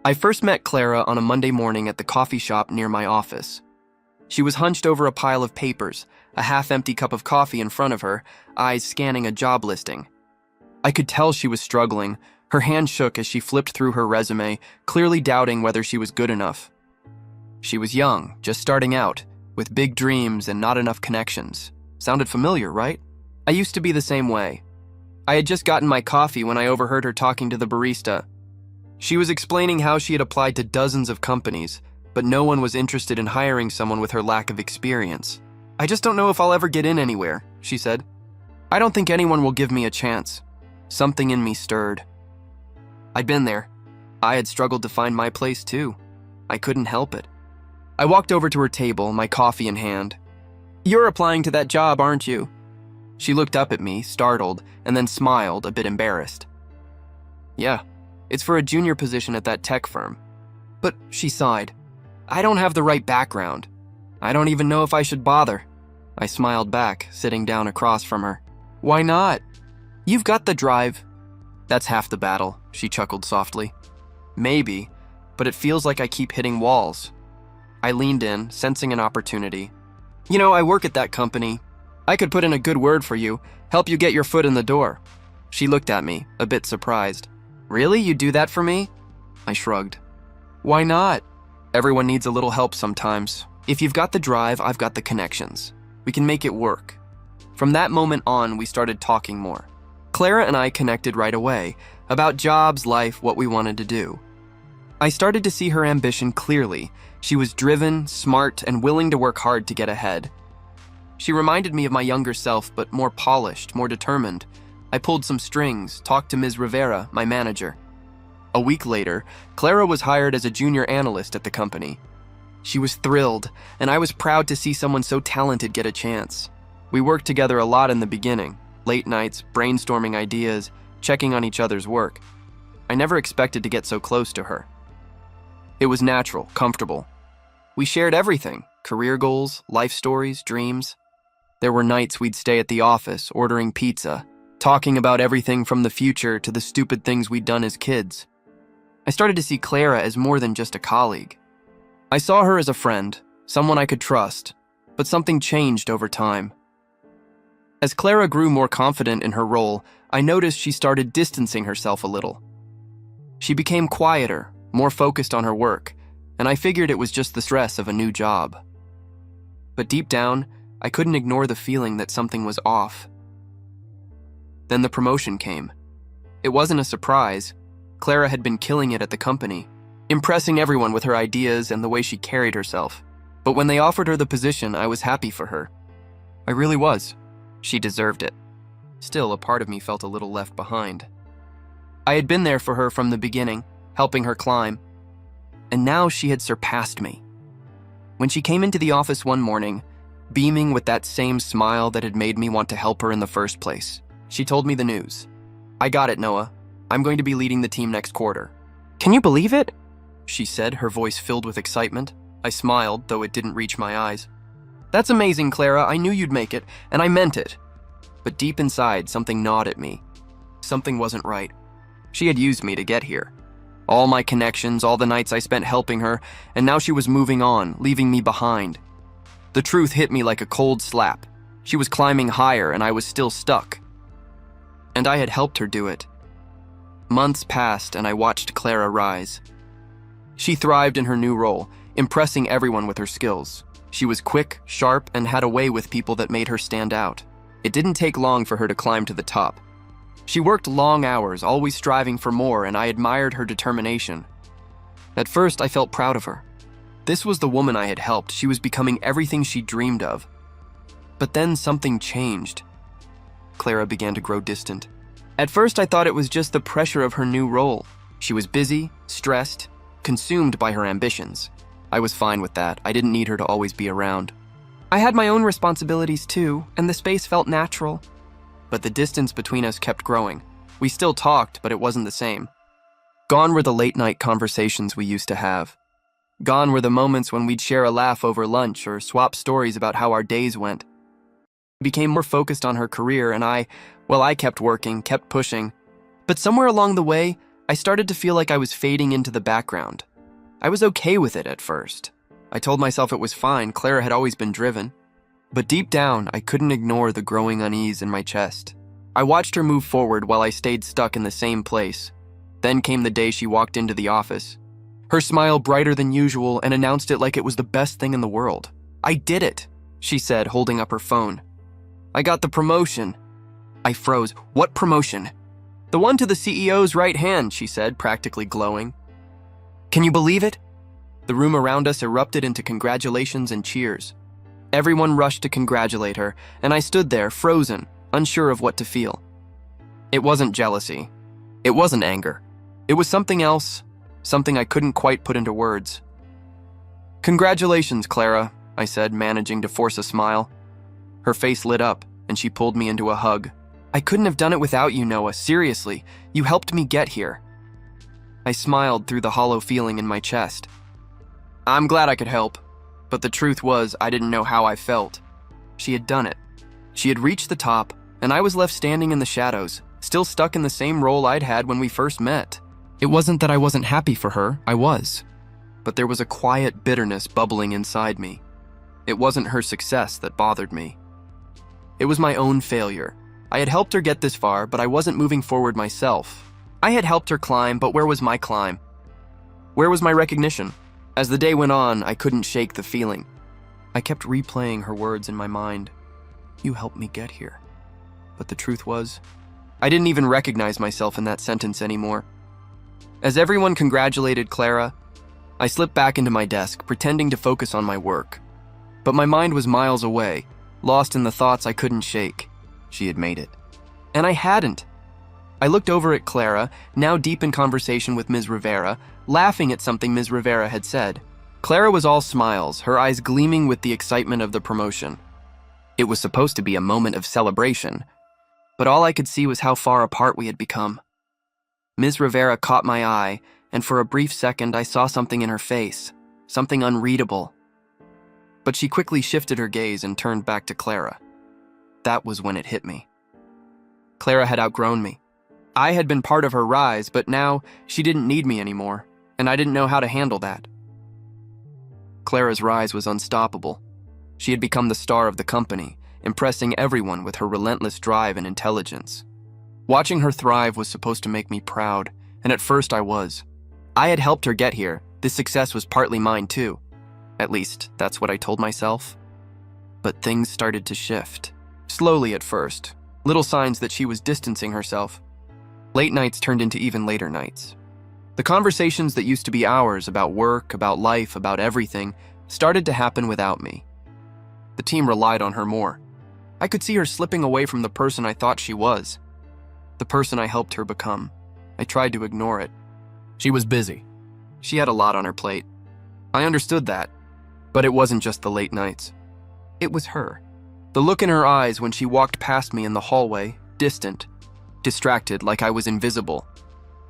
I first met Clara on a Monday morning at the coffee shop near my office. She was hunched over a pile of papers, a half-empty cup of coffee in front of her, eyes scanning a job listing. I could tell she was struggling. Her hand shook as she flipped through her resume, clearly doubting whether she was good enough. She was young, just starting out, with big dreams and not enough connections. Sounded familiar, right? I used to be the same way. I had just gotten my coffee when I overheard her talking to the barista. She was explaining how she had applied to dozens of companies, but no one was interested in hiring someone with her lack of experience. "I just don't know if I'll ever get in anywhere," she said. "I don't think anyone will give me a chance." Something in me stirred. I'd been there. I had struggled to find my place too. I couldn't help it. I walked over to her table, my coffee in hand. "You're applying to that job, aren't you?" She looked up at me, startled, and then smiled, a bit embarrassed. "Yeah, it's for a junior position at that tech firm." "But," she sighed, "I don't have the right background. I don't even know if I should bother." I smiled back, sitting down across from her. "Why not? You've got the drive." "That's half the battle," she chuckled softly. "Maybe, but it feels like I keep hitting walls." I leaned in, sensing an opportunity. "You know, I work at that company. I could put in a good word for you, help you get your foot in the door." She looked at me, a bit surprised. "Really? You do that for me?" I shrugged. "Why not? Everyone needs a little help sometimes. If you've got the drive, I've got the connections. We can make it work." From that moment on, we started talking more. Clara and I connected right away, about jobs, life, what we wanted to do. I started to see her ambition clearly. She was driven, smart, and willing to work hard to get ahead. She reminded me of my younger self, but more polished, more determined. I pulled some strings, talked to Ms. Rivera, my manager. A week later, Clara was hired as a junior analyst at the company. She was thrilled, and I was proud to see someone so talented get a chance. We worked together a lot in the beginning, late nights, brainstorming ideas, checking on each other's work. I never expected to get so close to her. It was natural, comfortable. We shared everything, career goals, life stories, dreams. There were nights we'd stay at the office, ordering pizza, talking about everything from the future to the stupid things we'd done as kids. I started to see Clara as more than just a colleague. I saw her as a friend, someone I could trust, but something changed over time. As Clara grew more confident in her role, I noticed she started distancing herself a little. She became quieter, more focused on her work, and I figured it was just the stress of a new job. But deep down, I couldn't ignore the feeling that something was off. Then the promotion came. It wasn't a surprise. Clara had been killing it at the company, impressing everyone with her ideas and the way she carried herself. But when they offered her the position, I was happy for her. I really was. She deserved it. Still, a part of me felt a little left behind. I had been there for her from the beginning, helping her climb, and now she had surpassed me. When she came into the office one morning, beaming with that same smile that had made me want to help her in the first place, she told me the news. "I got it, Noah. I'm going to be leading the team next quarter." "Can you believe it?" she said, her voice filled with excitement. I smiled, though it didn't reach my eyes. "That's amazing, Clara. I knew you'd make it, and I meant it." But deep inside, something gnawed at me. Something wasn't right. She had used me to get here. All my connections, all the nights I spent helping her, and now she was moving on, leaving me behind. The truth hit me like a cold slap. She was climbing higher, and I was still stuck. And I had helped her do it. Months passed, and I watched Clara rise. She thrived in her new role, impressing everyone with her skills. She was quick, sharp, and had a way with people that made her stand out. It didn't take long for her to climb to the top. She worked long hours, always striving for more, and I admired her determination. At first, I felt proud of her. This was the woman I had helped. She was becoming everything she dreamed of. But then something changed. Clara began to grow distant. At first, I thought it was just the pressure of her new role. She was busy, stressed, consumed by her ambitions. I was fine with that. I didn't need her to always be around. I had my own responsibilities too, and the space felt natural. But the distance between us kept growing. We still talked, but it wasn't the same. Gone were the late-night conversations we used to have. Gone were the moments when we'd share a laugh over lunch or swap stories about how our days went. I became more focused on her career, and I kept working, kept pushing. But somewhere along the way, I started to feel like I was fading into the background. I was okay with it at first. I told myself it was fine, Clara had always been driven. But deep down, I couldn't ignore the growing unease in my chest. I watched her move forward while I stayed stuck in the same place. Then came the day she walked into the office. Her smile brighter than usual and announced it like it was the best thing in the world. "I did it," she said, holding up her phone. "I got the promotion." I froze. "What promotion?" "The one to the CEO's right hand," she said, practically glowing. "Can you believe it?" The room around us erupted into congratulations and cheers. Everyone rushed to congratulate her, and I stood there, frozen, unsure of what to feel. It wasn't jealousy. It wasn't anger. It was something else, something I couldn't quite put into words. "Congratulations, Clara," I said, managing to force a smile. Her face lit up, and she pulled me into a hug. "I couldn't have done it without you, Noah. Seriously, you helped me get here." I smiled through the hollow feeling in my chest. "I'm glad I could help." But the truth was, I didn't know how I felt. She had done it. She had reached the top, and I was left standing in the shadows, still stuck in the same role I'd had when we first met. It wasn't that I wasn't happy for her, I was. But there was a quiet bitterness bubbling inside me. It wasn't her success that bothered me. It was my own failure. I had helped her get this far, but I wasn't moving forward myself. I had helped her climb, but where was my climb? Where was my recognition? As the day went on, I couldn't shake the feeling. I kept replaying her words in my mind. "You helped me get here." But the truth was, I didn't even recognize myself in that sentence anymore. As everyone congratulated Clara, I slipped back into my desk, pretending to focus on my work. But my mind was miles away, lost in the thoughts I couldn't shake. She had made it. And I hadn't. I looked over at Clara, now deep in conversation with Ms. Rivera, laughing at something Ms. Rivera had said. Clara was all smiles, her eyes gleaming with the excitement of the promotion. It was supposed to be a moment of celebration, but all I could see was how far apart we had become. Ms. Rivera caught my eye, and for a brief second I saw something in her face, something unreadable. But she quickly shifted her gaze and turned back to Clara. That was when it hit me. Clara had outgrown me. I had been part of her rise, but now she didn't need me anymore, and I didn't know how to handle that. Clara's rise was unstoppable. She had become the star of the company, impressing everyone with her relentless drive and intelligence. Watching her thrive was supposed to make me proud, and at first I was. I had helped her get here. This success was partly mine too. At least, that's what I told myself. But things started to shift. Slowly at first, little signs that she was distancing herself. Late nights turned into even later nights. The conversations that used to be hours about work, about life, about everything, started to happen without me. The team relied on her more. I could see her slipping away from the person I thought she was, the person I helped her become. I tried to ignore it. She was busy. She had a lot on her plate. I understood that, but it wasn't just the late nights. It was her. The look in her eyes when she walked past me in the hallway, distant, distracted, like I was invisible.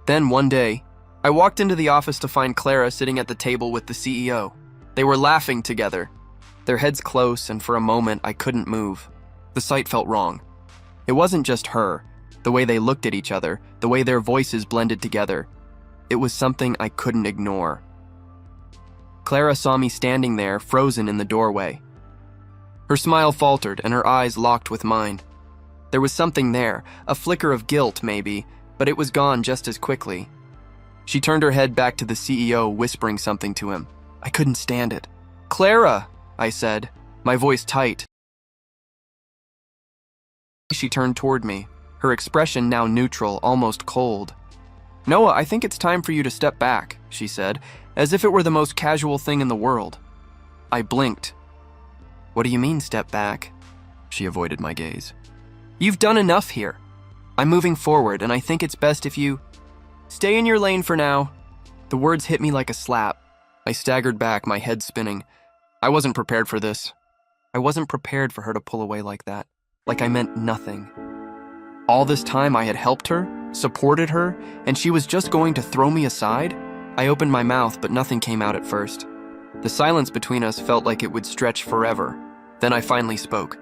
Then one day, I walked into the office to find Clara sitting at the table with the CEO. They were laughing together, their heads close, and for a moment I couldn't move. The sight felt wrong. It wasn't just her, the way they looked at each other, the way their voices blended together. It was something I couldn't ignore. Clara saw me standing there, frozen in the doorway. Her smile faltered and her eyes locked with mine. There was something there, a flicker of guilt maybe, but it was gone just as quickly. She turned her head back to the CEO, whispering something to him. I couldn't stand it. "Clara," I said, my voice tight. She turned toward me, her expression now neutral, almost cold. "Noah, I think it's time for you to step back," she said, as if it were the most casual thing in the world. I blinked. "What do you mean, step back?" She avoided my gaze. "You've done enough here. I'm moving forward, and I think it's best if you stay in your lane for now." The words hit me like a slap. I staggered back, my head spinning. I wasn't prepared for this. I wasn't prepared for her to pull away like that, like I meant nothing. All this time I had helped her, supported her, and she was just going to throw me aside? I opened my mouth, but nothing came out at first. The silence between us felt like it would stretch forever. Then I finally spoke.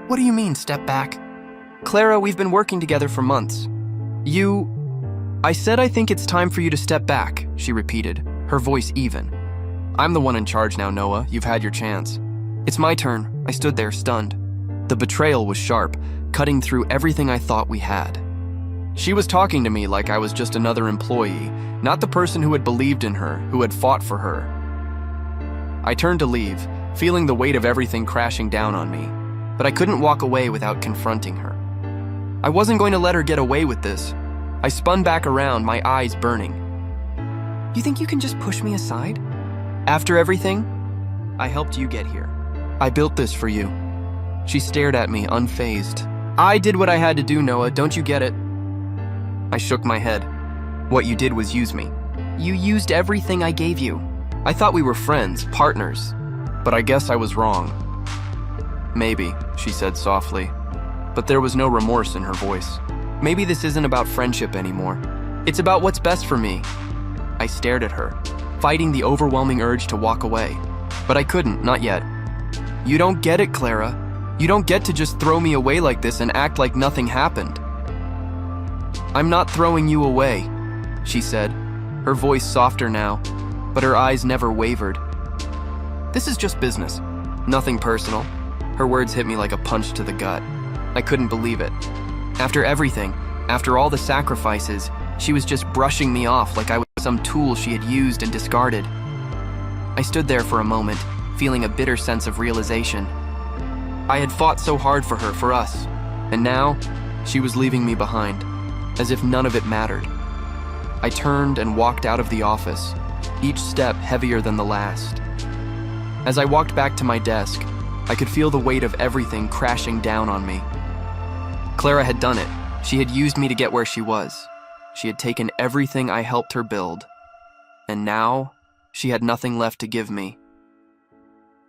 "What do you mean, step back?" "Clara, we've been working together for months. "I said I think it's time for you to step back," she repeated, her voice even. "I'm the one in charge now, Noah. You've had your chance." "It's my turn." I stood there, stunned. The betrayal was sharp, cutting through everything I thought we had. She was talking to me like I was just another employee, not the person who had believed in her, who had fought for her. I turned to leave, feeling the weight of everything crashing down on me, but I couldn't walk away without confronting her. I wasn't going to let her get away with this. I spun back around, my eyes burning. "You think you can just push me aside? After everything? I helped you get here. I built this for you." She stared at me, unfazed. "I did what I had to do, Noah. Don't you get it?" I shook my head. "What you did was use me. You used everything I gave you. I thought we were friends, partners, but I guess I was wrong." "Maybe," she said softly, but there was no remorse in her voice. "Maybe this isn't about friendship anymore. It's about what's best for me." I stared at her, fighting the overwhelming urge to walk away, but I couldn't, not yet. "You don't get it, Clara. You don't get to just throw me away like this and act like nothing happened." "I'm not throwing you away," she said, her voice softer now, but her eyes never wavered. "This is just business, nothing personal." Her words hit me like a punch to the gut. I couldn't believe it. After everything, after all the sacrifices, she was just brushing me off like I was some tool she had used and discarded. I stood there for a moment, feeling a bitter sense of realization. I had fought so hard for her, for us, and now she was leaving me behind, as if none of it mattered. I turned and walked out of the office, each step heavier than the last. As I walked back to my desk, I could feel the weight of everything crashing down on me. Clara had done it. She had used me to get where she was. She had taken everything I helped her build, and now she had nothing left to give me.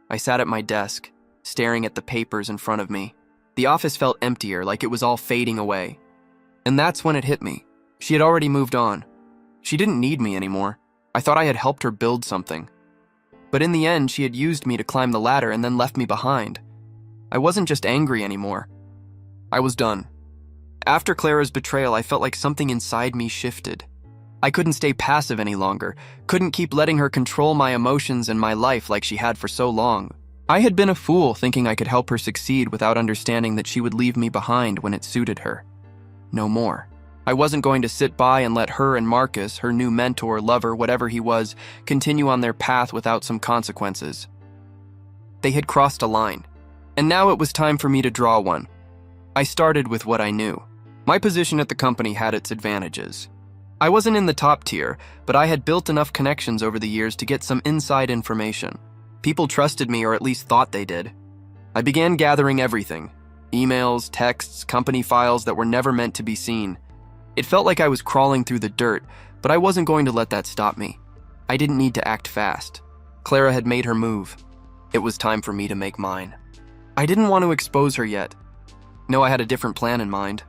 I sat at my desk, staring at the papers in front of me. The office felt emptier, like it was all fading away. And that's when it hit me. She had already moved on. She didn't need me anymore. I thought I had helped her build something. But in the end, she had used me to climb the ladder and then left me behind. I wasn't just angry anymore. I was done. After Clara's betrayal, I felt like something inside me shifted. I couldn't stay passive any longer, couldn't keep letting her control my emotions and my life like she had for so long. I had been a fool thinking I could help her succeed without understanding that she would leave me behind when it suited her. No more. I wasn't going to sit by and let her and Marcus, her new mentor, lover, whatever he was, continue on their path without some consequences. They had crossed a line, and now it was time for me to draw one. I started with what I knew. My position at the company had its advantages. I wasn't in the top tier, but I had built enough connections over the years to get some inside information. People trusted me, or at least thought they did. I began gathering everything: emails, texts, company files that were never meant to be seen. It felt like I was crawling through the dirt, but I wasn't going to let that stop me. I didn't need to act fast. Clara had made her move. It was time for me to make mine. I didn't want to expose her yet. No, I had a different plan in mind.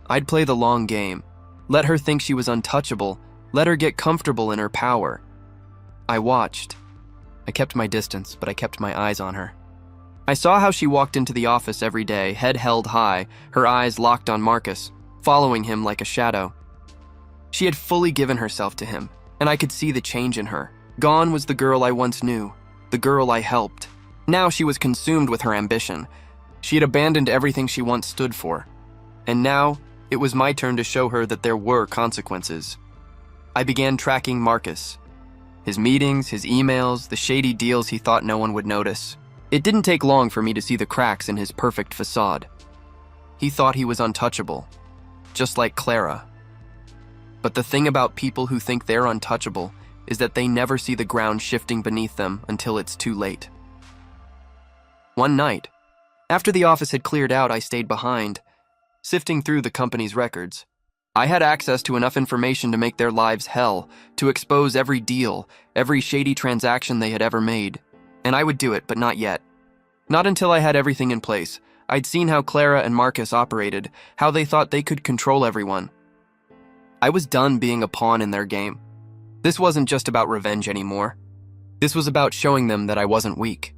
I'd play the long game. Let her think she was untouchable. Let her get comfortable in her power. I watched. I kept my distance, but I kept my eyes on her. I saw how she walked into the office every day, head held high, her eyes locked on Marcus, following him like a shadow. She had fully given herself to him, and I could see the change in her. Gone was the girl I once knew, the girl I helped. Now she was consumed with her ambition. She had abandoned everything she once stood for. And now, it was my turn to show her that there were consequences. I began tracking Marcus. His meetings, his emails, the shady deals he thought no one would notice. It didn't take long for me to see the cracks in his perfect facade. He thought he was untouchable, just like Clara. But the thing about people who think they're untouchable is that they never see the ground shifting beneath them until it's too late. One night, after the office had cleared out, I stayed behind, sifting through the company's records. I had access to enough information to make their lives hell, to expose every deal, every shady transaction they had ever made. And I would do it, but not yet. Not until I had everything in place. I'd seen how Clara and Marcus operated, how they thought they could control everyone. I was done being a pawn in their game. This wasn't just about revenge anymore. This was about showing them that I wasn't weak,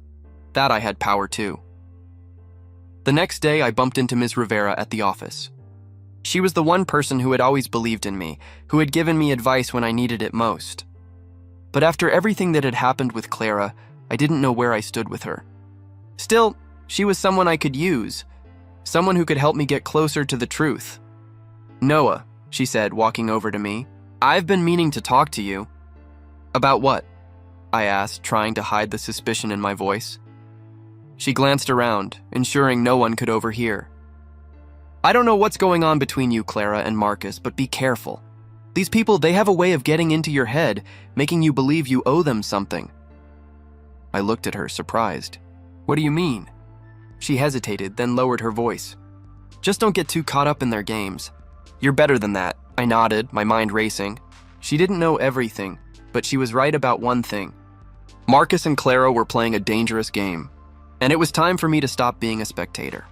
that I had power too. The next day, I bumped into Ms. Rivera at the office. She was the one person who had always believed in me, who had given me advice when I needed it most. But after everything that had happened with Clara, I didn't know where I stood with her. Still, she was someone I could use, someone who could help me get closer to the truth. "Noah," she said, walking over to me, "I've been meaning to talk to you." "About what?" I asked, trying to hide the suspicion in my voice. She glanced around, ensuring no one could overhear. "I don't know what's going on between you, Clara and Marcus, but be careful. These people, they have a way of getting into your head, making you believe you owe them something." I looked at her, surprised. "What do you mean?" She hesitated, then lowered her voice. "Just don't get too caught up in their games. You're better than that." I nodded, my mind racing. She didn't know everything, but she was right about one thing. Marcus and Clara were playing a dangerous game, and it was time for me to stop being a spectator.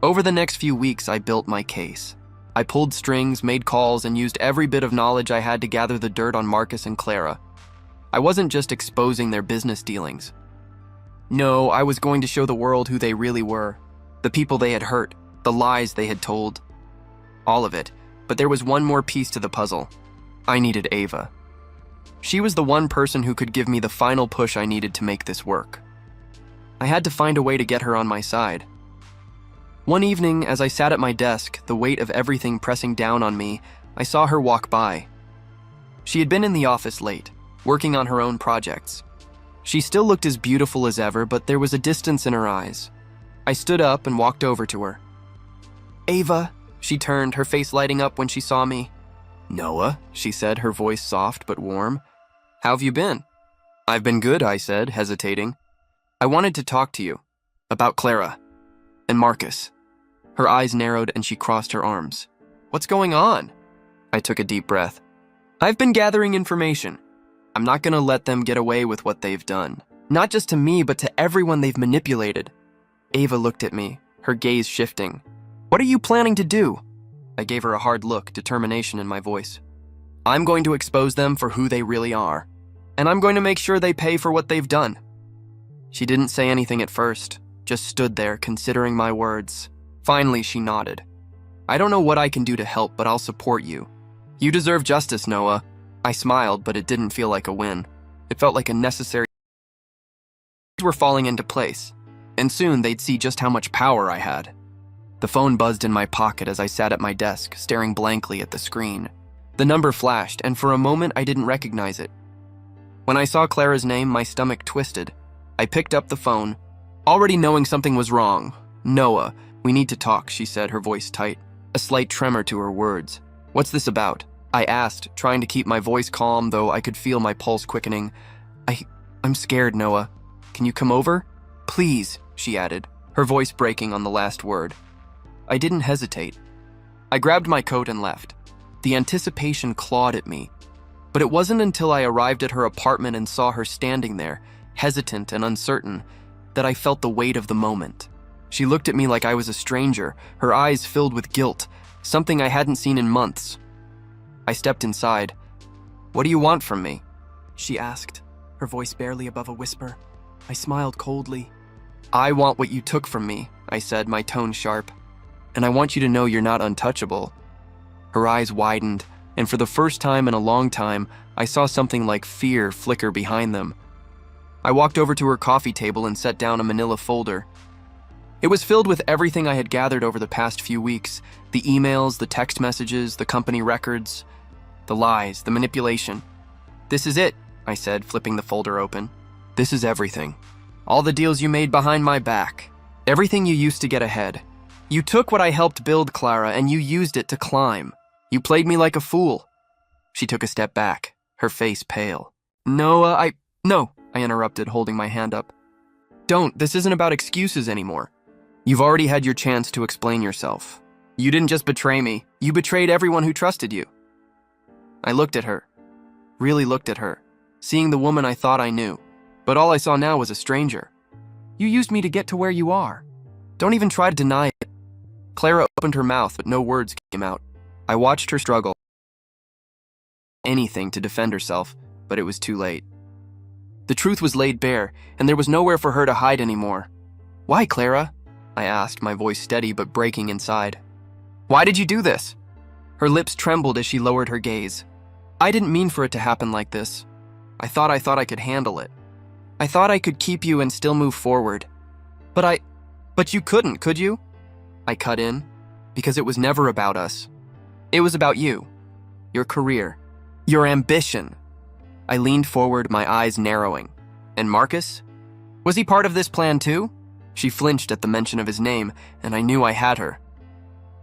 Over the next few weeks, I built my case. I pulled strings, made calls, and used every bit of knowledge I had to gather the dirt on Marcus and Clara. I wasn't just exposing their business dealings. No, I was going to show the world who they really were, the people they had hurt, the lies they had told. All of it, but there was one more piece to the puzzle. I needed Ava. She was the one person who could give me the final push I needed to make this work. I had to find a way to get her on my side. One evening, as I sat at my desk, the weight of everything pressing down on me, I saw her walk by. She had been in the office late, working on her own projects. She still looked as beautiful as ever, but there was a distance in her eyes. I stood up and walked over to her. "Ava," she turned, her face lighting up when she saw me. "Noah," she said, her voice soft but warm. "How have you been?" "I've been good," I said, hesitating. "I wanted to talk to you about Clara and Marcus." Her eyes narrowed and she crossed her arms. "What's going on?" I took a deep breath. "I've been gathering information. I'm not going to let them get away with what they've done. Not just to me, but to everyone they've manipulated." Ava looked at me, her gaze shifting. "What are you planning to do?" I gave her a hard look, determination in my voice. "I'm going to expose them for who they really are, and I'm going to make sure they pay for what they've done." She didn't say anything at first, just stood there, considering my words. Finally, she nodded. "I don't know what I can do to help, but I'll support you. You deserve justice, Noah." I smiled, but it didn't feel like a win. It felt like a necessary. Things were falling into place, and soon they'd see just how much power I had. The phone buzzed in my pocket as I sat at my desk, staring blankly at the screen. The number flashed, and for a moment I didn't recognize it. When I saw Clara's name, my stomach twisted. I picked up the phone, already knowing something was wrong. "Noah, we need to talk," she said, her voice tight, a slight tremor to her words. "What's this about?" I asked, trying to keep my voice calm, though I could feel my pulse quickening. I'm scared, Noah. Can you come over?" "Please," she added, her voice breaking on the last word. I didn't hesitate. I grabbed my coat and left. The anticipation clawed at me. But it wasn't until I arrived at her apartment and saw her standing there, hesitant and uncertain, that I felt the weight of the moment. She looked at me like I was a stranger, her eyes filled with guilt, something I hadn't seen in months. I stepped inside. "What do you want from me?" she asked, her voice barely above a whisper. I smiled coldly. "I want what you took from me," I said, my tone sharp. "And I want you to know you're not untouchable." Her eyes widened, and for the first time in a long time, I saw something like fear flicker behind them. I walked over to her coffee table and set down a manila folder. It was filled with everything I had gathered over the past few weeks, the emails, the text messages, the company records, the lies, the manipulation. "This is it," I said, flipping the folder open. "This is everything. All the deals you made behind my back. Everything you used to get ahead. You took what I helped build, Clara, and you used it to climb. You played me like a fool." She took a step back, her face pale. No, I interrupted, holding my hand up. "Don't. This isn't about excuses anymore. You've already had your chance to explain yourself. You didn't just betray me. You betrayed everyone who trusted you." I looked at her, really looked at her, seeing the woman I thought I knew, but all I saw now was a stranger. "You used me to get to where you are. Don't even try to deny it." Clara opened her mouth, but no words came out. I watched her struggle. Anything to defend herself, but it was too late. The truth was laid bare, and there was nowhere for her to hide anymore. "Why, Clara?" I asked, my voice steady but breaking inside. Why did you do this? Her lips trembled as she lowered her gaze. I didn't mean for it to happen like this. I thought I could handle it. I thought I could keep you and still move forward. But you couldn't, could you? I cut in, because it was never about us. It was about you, your career, your ambition. I leaned forward, my eyes narrowing. And Marcus? Was he part of this plan too? She flinched at the mention of his name, and I knew I had her.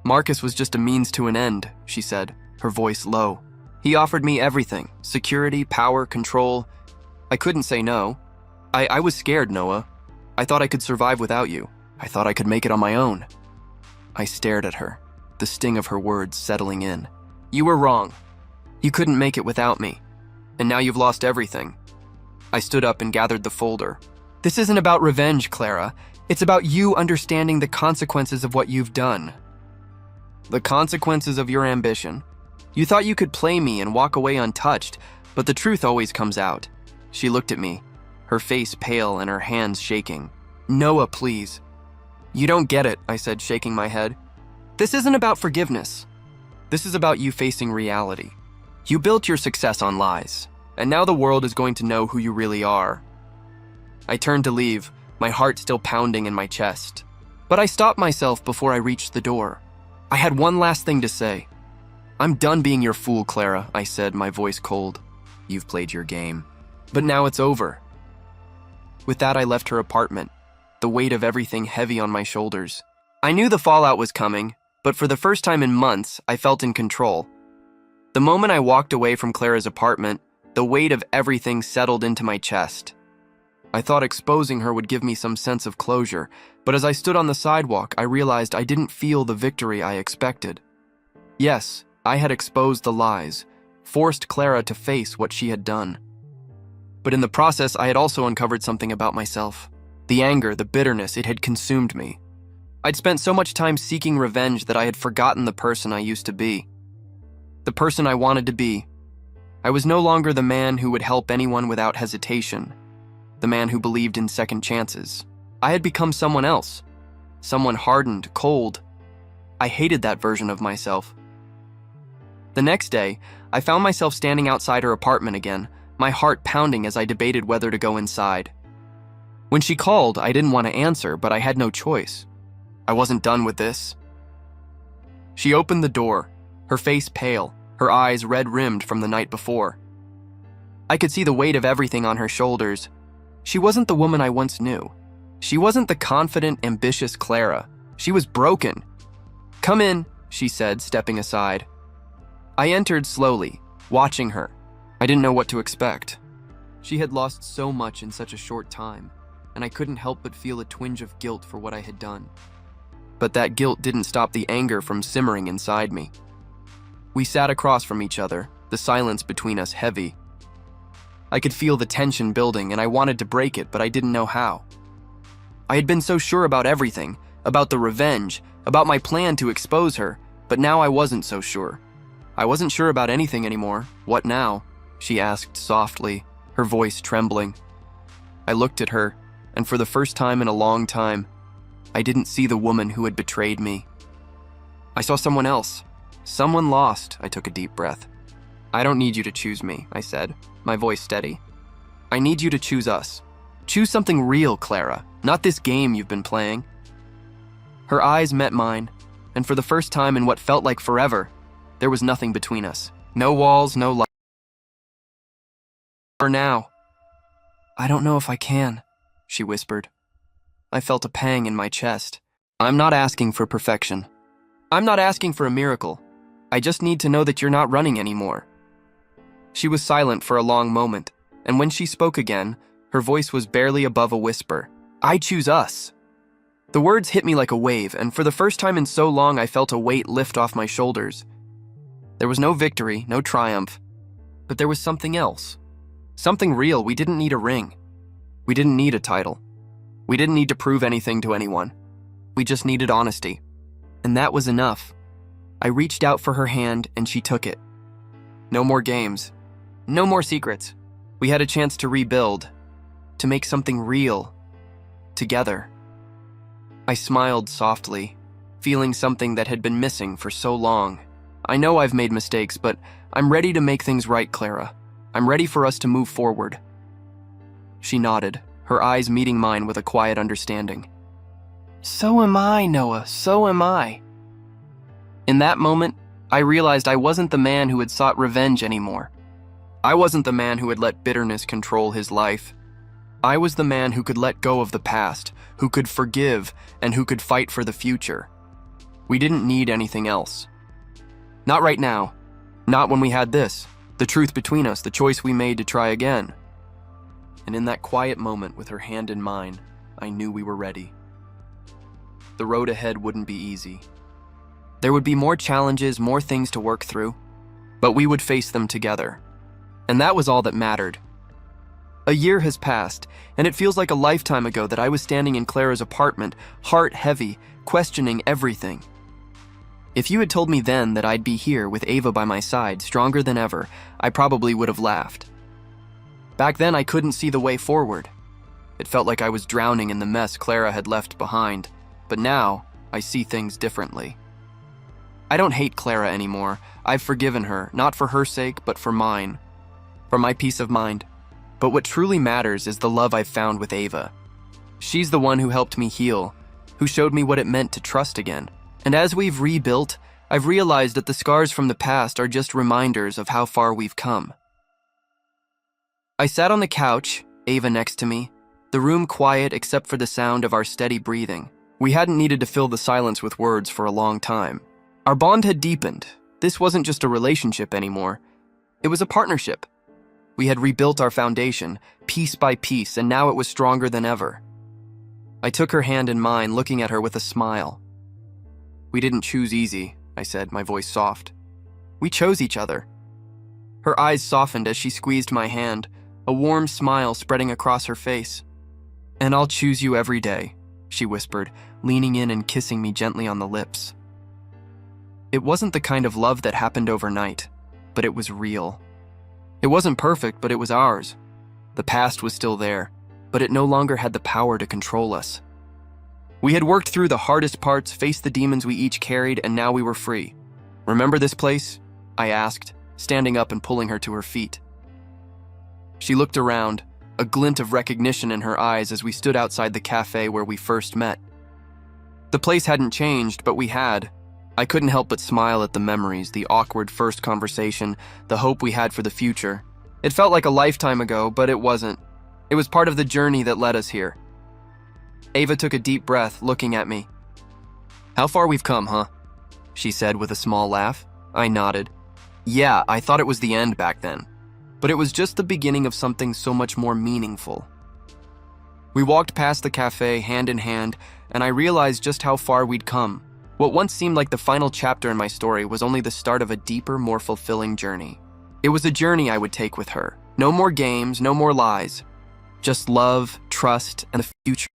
Marcus was just a means to an end, she said, her voice low. He offered me everything, security, power, control. I couldn't say no. I was scared, Noah. I thought I could survive without you. I thought I could make it on my own. I stared at her, the sting of her words settling in. You were wrong. You couldn't make it without me. And now you've lost everything. I stood up and gathered the folder. This isn't about revenge, Clara. It's about you understanding the consequences of what you've done. The consequences of your ambition. You thought you could play me and walk away untouched, but the truth always comes out. She looked at me, her face pale and her hands shaking. Noah, please. You don't get it, I said, shaking my head. This isn't about forgiveness. This is about you facing reality. You built your success on lies, and now the world is going to know who you really are. I turned to leave, my heart still pounding in my chest. But I stopped myself before I reached the door. I had one last thing to say. I'm done being your fool, Clara, I said, my voice cold. You've played your game. But now it's over. With that, I left her apartment, the weight of everything heavy on my shoulders. I knew the fallout was coming, but for the first time in months, I felt in control. The moment I walked away from Clara's apartment, the weight of everything settled into my chest. I thought exposing her would give me some sense of closure, but as I stood on the sidewalk, I realized I didn't feel the victory I expected. Yes, I had exposed the lies, forced Clara to face what she had done. But in the process, I had also uncovered something about myself. The anger, the bitterness, it had consumed me. I'd spent so much time seeking revenge that I had forgotten the person I used to be. The person I wanted to be. I was no longer the man who would help anyone without hesitation. The man who believed in second chances. I had become someone else. Someone hardened, cold. I hated that version of myself. The next day, I found myself standing outside her apartment again, my heart pounding as I debated whether to go inside. When she called, I didn't want to answer, but I had no choice. I wasn't done with this. She opened the door, her face pale, her eyes red-rimmed from the night before. I could see the weight of everything on her shoulders. She wasn't the woman I once knew. She wasn't the confident, ambitious Clara. She was broken. Come in, she said, stepping aside. I entered slowly, watching her. I didn't know what to expect. She had lost so much in such a short time, and I couldn't help but feel a twinge of guilt for what I had done. But that guilt didn't stop the anger from simmering inside me. We sat across from each other, the silence between us heavy. I could feel the tension building, and I wanted to break it, but I didn't know how. I had been so sure about everything, about the revenge, about my plan to expose her, but now I wasn't so sure. I wasn't sure about anything anymore. What now? She asked softly, her voice trembling. I looked at her, and for the first time in a long time, I didn't see the woman who had betrayed me. I saw someone else. Someone lost. I took a deep breath. I don't need you to choose me, I said, my voice steady. I need you to choose us. Choose something real, Clara, not this game you've been playing. Her eyes met mine, and for the first time in what felt like forever, there was nothing between us. No walls, no light. For now. I don't know if I can, she whispered. I felt a pang in my chest. I'm not asking for perfection. I'm not asking for a miracle. I just need to know that you're not running anymore. She was silent for a long moment, and when she spoke again, her voice was barely above a whisper. I choose us. The words hit me like a wave, and for the first time in so long, I felt a weight lift off my shoulders. There was no victory, no triumph, but there was something else. Something real. We didn't need a ring. We didn't need a title. We didn't need to prove anything to anyone. We just needed honesty. And that was enough. I reached out for her hand, and she took it. No more games. No more secrets. We had a chance to rebuild, to make something real, together. I smiled softly, feeling something that had been missing for so long. I know I've made mistakes, but I'm ready to make things right, Clara. I'm ready for us to move forward. She nodded, her eyes meeting mine with a quiet understanding. So am I, Noah, so am I. In that moment, I realized I wasn't the man who had sought revenge anymore. I wasn't the man who had let bitterness control his life. I was the man who could let go of the past, who could forgive, and who could fight for the future. We didn't need anything else. Not right now. Not when we had this, the truth between us, the choice we made to try again. And in that quiet moment with her hand in mine, I knew we were ready. The road ahead wouldn't be easy. There would be more challenges, more things to work through, but we would face them together. And that was all that mattered. A year has passed, and it feels like a lifetime ago that I was standing in Clara's apartment, heart heavy, questioning everything. If you had told me then that I'd be here with Ava by my side, stronger than ever, I probably would have laughed. Back then, I couldn't see the way forward. It felt like I was drowning in the mess Clara had left behind, but now I see things differently. I don't hate Clara anymore. I've forgiven her, not for her sake, but for mine. For my peace of mind. But what truly matters is the love I've found with Ava. She's the one who helped me heal, who showed me what it meant to trust again. And as we've rebuilt, I've realized that the scars from the past are just reminders of how far we've come. I sat on the couch, Ava next to me, the room quiet except for the sound of our steady breathing. We hadn't needed to fill the silence with words for a long time. Our bond had deepened. This wasn't just a relationship anymore. It was a partnership. We had rebuilt our foundation, piece by piece, and now it was stronger than ever. I took her hand in mine, looking at her with a smile. We didn't choose easy, I said, my voice soft. We chose each other. Her eyes softened as she squeezed my hand, a warm smile spreading across her face. And I'll choose you every day, she whispered, leaning in and kissing me gently on the lips. It wasn't the kind of love that happened overnight, but it was real. It wasn't perfect, but it was ours. The past was still there, but it no longer had the power to control us. We had worked through the hardest parts, faced the demons we each carried, and now we were free. Remember this place? I asked, standing up and pulling her to her feet. She looked around, a glint of recognition in her eyes as we stood outside the cafe where we first met. The place hadn't changed, but we had. I couldn't help but smile at the memories, the awkward first conversation, the hope we had for the future. It felt like a lifetime ago, but it wasn't. It was part of the journey that led us here. Ava took a deep breath, looking at me. How far we've come, huh? She said with a small laugh. I nodded. Yeah, I thought it was the end back then. But it was just the beginning of something so much more meaningful. We walked past the cafe, hand in hand, and I realized just how far we'd come. What once seemed like the final chapter in my story was only the start of a deeper, more fulfilling journey. It was a journey I would take with her. No more games, no more lies. Just love, trust, and the future.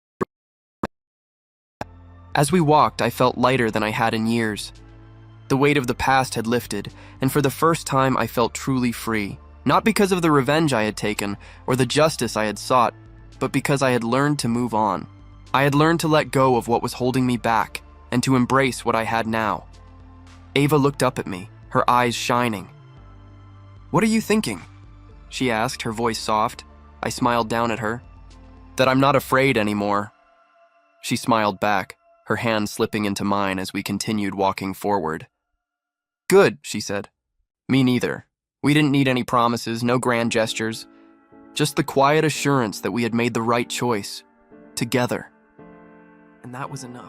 As we walked, I felt lighter than I had in years. The weight of the past had lifted, and for the first time I felt truly free. Not because of the revenge I had taken, or the justice I had sought, but because I had learned to move on. I had learned to let go of what was holding me back, and to embrace what I had now. Ava looked up at me, her eyes shining. What are you thinking? She asked, her voice soft. I smiled down at her. That I'm not afraid anymore. She smiled back, her hand slipping into mine as we continued walking forward. Good, she said. Me neither. We didn't need any promises, no grand gestures. Just the quiet assurance that we had made the right choice. Together. And that was enough.